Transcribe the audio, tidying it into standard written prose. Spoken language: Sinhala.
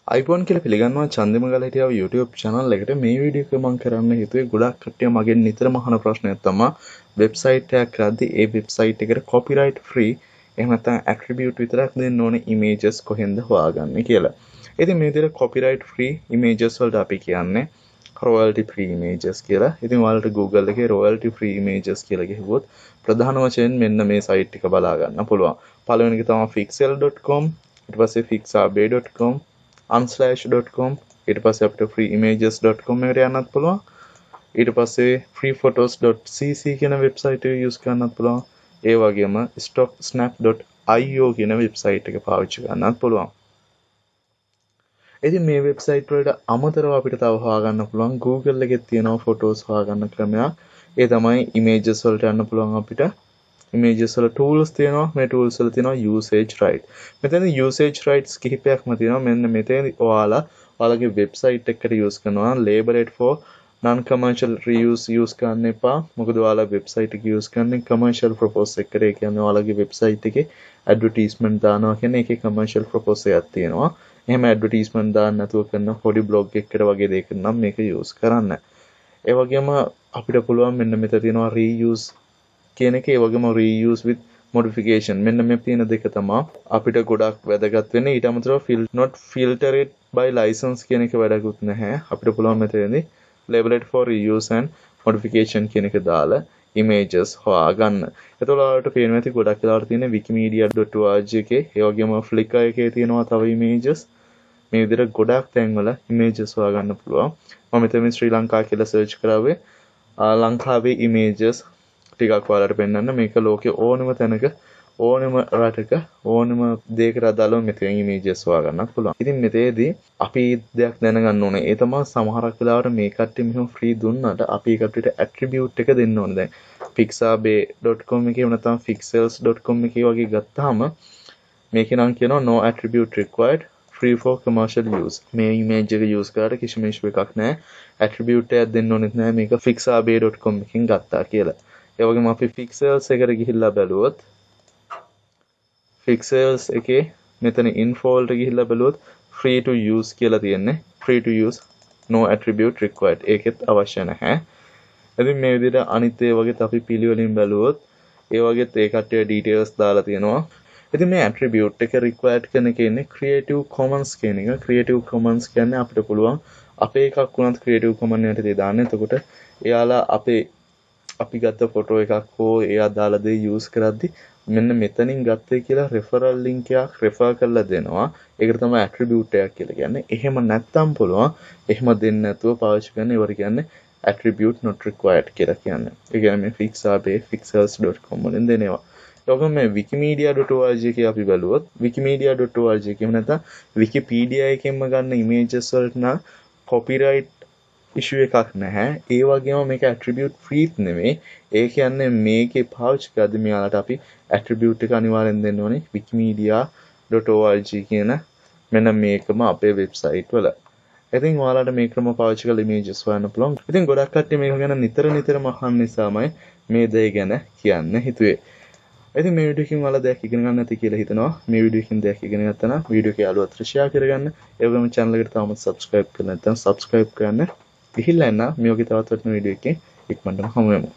iPhone කියලා පිළිගන්නවා චන්දිම ගලහිටියාව YouTube channel එකට. මේ වීඩියෝ එක මම කරන්න හිතුවේ ගොඩක් කට්ටිය මගෙන් නිතරම අහන ප්‍රශ්නයක් තමයි වෙබ්සයිට් එකක් කරද්දී ඒ වෙබ්සයිට් එකට copyright free එහෙම නැත්නම් attribute විතරක් දෙන්න ඕනේ images කොහෙන්ද හොයාගන්නේ කියලා. ඉතින් මේ විදිහට copyright free images වලට අපි කියන්නේ royalty free images කියලා. ඉතින් ඔයාලට Google එකේ royalty free images කියලා ගිහුවොත් ප්‍රධාන වශයෙන් මෙන්න මේ site එක බලා ගන්න පුළුවන්. පළවෙනි එක තමයි pixel.com, ඊට පස්සේ pixabay.com, unslash.com, ඊට පස්සේ අපිට freeimages.com එකට යන්නත් පුළුවන්. ඊට පස්සේ freephotos.cc කියන වෙබ්සයිට් එක යූස් කරන්නත් පුළුවන්. ඒ වගේම stocksnap.io කියන වෙබ්සයිට් එක පාවිච්චි කරන්නත් පුළුවන්. ඉතින් මේ වෙබ්සයිට් වලට අමතරව අපිට තව හොයාගන්න පුළුවන් Google එකේ තියෙන ෆොටෝස් හොයාගන්න ක්‍රමයක්. ඒ තමයි images වලට යන්න පුළුවන් අපිට. images වල tools තියෙනවා. මේ tools වල තියෙනවා usage right. මෙතන usage rights කිහිපයක්ම තියෙනවා. මෙන්න මෙතන ඔයාලගේ වෙබ්සයිට් එකකට use කරනවා label it for non commercial reuse use කරන්න එපා. මොකද ඔයාලා වෙබ්සයිට් එක use කරන්නේ commercial purpose එකකට. ඒ කියන්නේ ඔයාලගේ වෙබ්සයිට් එකේ advertisement දානවා කියන්නේ ඒකේ commercial purpose එකක් තියෙනවා. එහෙම advertisement දාන්න නැතුව කරන පොඩි blog එකකට වගේ දෙයකට නම් මේක use කරන්න. ඒ වගේම අපිට පුළුවන් මෙන්න මෙතන තියෙනවා reuse කියන එක. ඒ වගේම reuse with modification. මෙන්න මේ තියෙන දෙක තමයි අපිට ගොඩක් වැදගත් වෙන්නේ. ඊට අමතරව not filtered by license කියන එක වැඩකුත් නැහැ. අපිට පුළුවන් මෙතනදී label it for reuse and modification කියන එක දාලා images හොයාගන්න. එතකොට ඔයාලට පේනවා ඇති ගොඩක් වෙලාවට තියෙන wikimedia.org එකේ ඒ වගේම Flickr එකේ තියෙනවා තව images. මේ විදිහට ගොඩක් තැන්වල images හොයාගන්න පුළුවන්. මම මෙතන ශ්‍රී ලංකා කියලා search කරාවේ ලංකාවේ images ටිකක් ඔයාලට පෙන්වන්න. මේක ලෝකේ ඕනම තැනක ඕනම රටක ඕනම දෙයකට අදාළව මෙතන images හොයාගන්නත් පුළුවන්. ඉතින් මෙතේදී අපි දෙයක් දැනගන්න ඕනේ. ඒ තමයි සමහරක් වෙලාවට මේ කට්ටිය මෙහෙම free දුන්නාට අපි ඒ කට්ටියට attribute එක දෙන්න ඕනේ. දැන් pixabay.com එකේ නැත්නම් pixels.com එකේ වගේ ගත්තාම මේකේ නම් කියනවා no attribute required, free for commercial use. මේ image එක use කරලා කිසිම issue එකක් නැහැ. attribute එකක් දෙන්න ඕනෙත් නැහැ මේක pixabay.com එකකින් ගත්තා කියලා. ඒ වගේම අපි pixels එකට ගිහිල්ලා බැලුවොත් pixels එකේ මෙතන info වලට ගිහිල්ලා බැලුවොත් free to use කියලා තියෙන්නේ. free to use, no attribute required. ඒකෙත් අවශ්‍ය නැහැ. ඉතින් මේ විදිහට අනිත් ඒ වගේත් අපි පිළිවෙලින් බැලුවොත් ඒ වගේත් ඒ කට්ටිය details දාලා තියෙනවා. ඉතින් මේ attribute එක required කරන එකේ ඉන්නේ creative commons කියන එක. creative commons කියන්නේ අපිට පුළුවන් අපේ එකක් වුණත් creative commons යටතේ දාන්න. එතකොට එයාලා අපි ගත්ත ෆොටෝ එකක් හෝ එයා දාලා දේ යූස් කරද්දි මෙන්න මෙතනින් ගත්තේ කියලා රෙෆරල් ලින්ක් එකක් රෙෆර් කරලා දෙනවා. ඒකට තමයි attribute එකක් කියලා කියන්නේ. එහෙම නැත්තම් පුළුවන් එහෙම දෙන්නේ නැතුව පාවිච්චි කරන ඒවට කියන්නේ attribute not required කියලා කියන්නේ. ඒ කියන්නේ මේ pixabay pixels.com වලින් දෙනවා. ඒකම මේ wikimedia.org එකේ අපි බලුවොත් wikimedia.org එකේ නැත්නම් wikipedia එකෙන්ම ගන්න images වලට නම් copyright issue එකක් නැහැ. ඒ වගේම මේක attribute free නෙමෙයි. ඒ කියන්නේ මේකේ පාවිච්චි කරද්දී මෙයාලට අපි attribute එක අනිවාර්යෙන් දෙන්න ඕනේ wikimedia.org කියන මෙන්න මේකම අපේ වෙබ්සයිට් වල. ඉතින් ඔයාලට මේ ක්‍රම පාවිච්චි කරලා images හොයන්න පුළුවන්. ඉතින් ගොඩක් කට්ටිය මේක ගැන නිතරම අහන්න නිසාමයි මේ දේ ගැන කියන්න හිතුවේ. ඉතින් මේ වීඩියෝ එකකින් ඔයාලා දෙයක් ඉගෙන ගන්න ඇති කියලා හිතනවා. මේ වීඩියෝ එකකින් දෙයක් ඉගෙන ගත්තා නම් වීඩියෝ එක යාළුවොත් share කරගන්න. ඒ වගේම channel එකට තාමත් subscribe කරලා නැත්නම් subscribe කරන්න. ගිහිල්ලා එන්න මේ වගේ තවත් වටින වීඩියෝ එකකින් ඉක්මනටම හමු වෙමු.